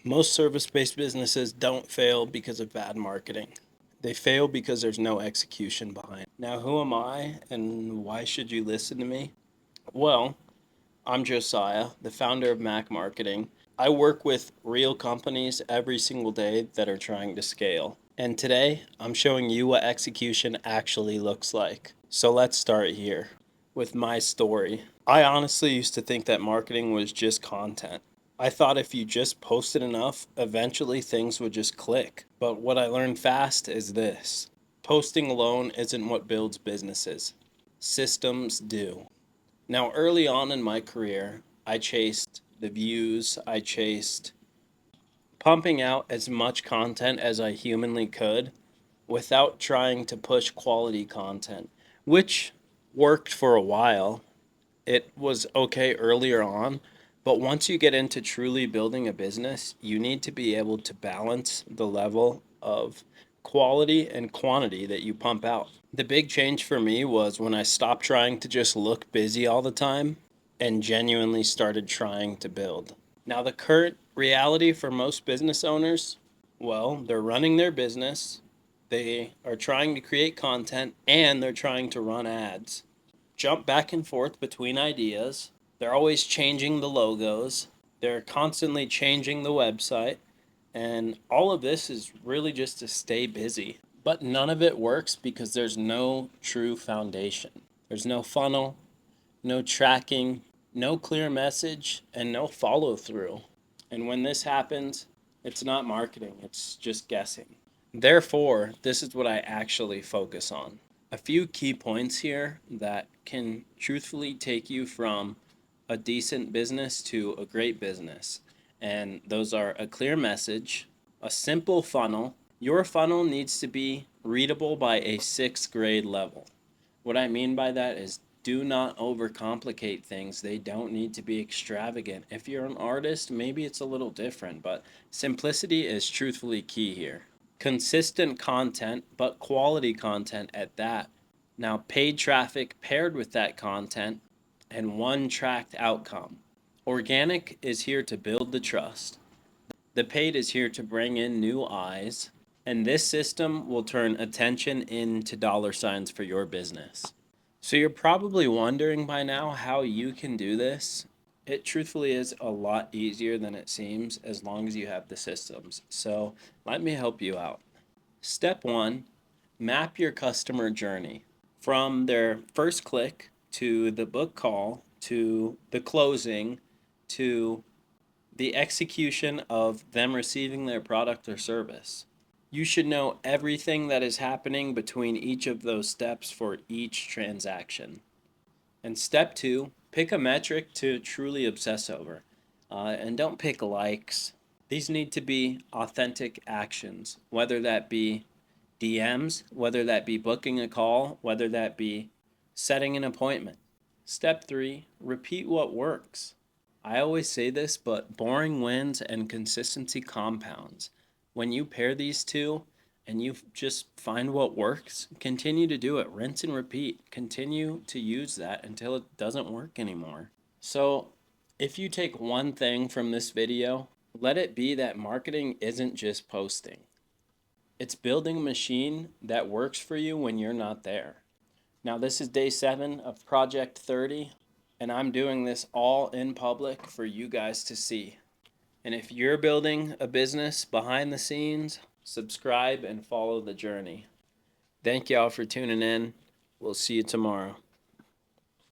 Most service-based businesses don't fail because of bad marketing. They fail because there's no execution behind. Now, who am I and why should you listen to me? Well, I'm Josiah, the founder of Mac Marketing. I work with real companies every single day that are trying to scale. And today, I'm showing you what execution actually looks like. So let's start here with my story. I honestly used to think that marketing was just content. I thought if you just posted enough, eventually things would just click. But what I learned fast is this: posting alone isn't what builds businesses, systems do. Now, early on in my career, I chased the views, I chased pumping out as much content as I humanly could without trying to push quality content, which worked for a while. It was okay earlier on, but once you get into truly building a business, you need to be able to balance the level of quality and quantity that you pump out. The big change for me was when I stopped trying to just look busy all the time and genuinely started trying to build. Now, the current reality for most business owners, well, they're running their business, they are trying to create content, and they're trying to run ads. Jump back and forth between ideas. They're always changing the logos. They're constantly changing the website. And all of this is really just to stay busy. But none of it works because there's no true foundation. There's no funnel, no tracking, no clear message, and no follow through. And when this happens, it's not marketing, it's just guessing. Therefore, this is what I actually focus on. A few key points here that can truthfully take you from a decent business to a great business. And those are a clear message, a simple funnel. Your funnel needs to be readable by a sixth grade level. What I mean by that is do not overcomplicate things. They don't need to be extravagant. If you're an artist, maybe it's a little different, but simplicity is truthfully key here. Consistent content, but quality content at that. Now, paid traffic paired with that content and one tracked outcome. Organic is here to build the trust. The paid is here to bring in new eyes. And this system will turn attention into dollar signs for your business. So you're probably wondering by now how you can do this. It truthfully is a lot easier than it seems as long as you have the systems. So let me help you out. Step one, map your customer journey from their first click to the book call to the closing to the execution of them receiving their product or service. You should know everything that is happening between each of those steps for each transaction. And step two, pick a metric to truly obsess over. And don't pick likes. These need to be authentic actions, whether that be DMs, whether that be booking a call, whether that be setting an appointment. Step three, repeat what works. I always say this, but boring wins and consistency compounds. When you pair these two and you just find what works, continue to do it. Rinse and repeat. Continue to use that until it doesn't work anymore. So, if you take one thing from this video, let it be that marketing isn't just posting. It's building a machine that works for you when you're not there. Now, this is day 7 of Project 30, and I'm doing this all in public for you guys to see. And if you're building a business behind the scenes, subscribe and follow the journey. Thank y'all for tuning in. We'll see you tomorrow.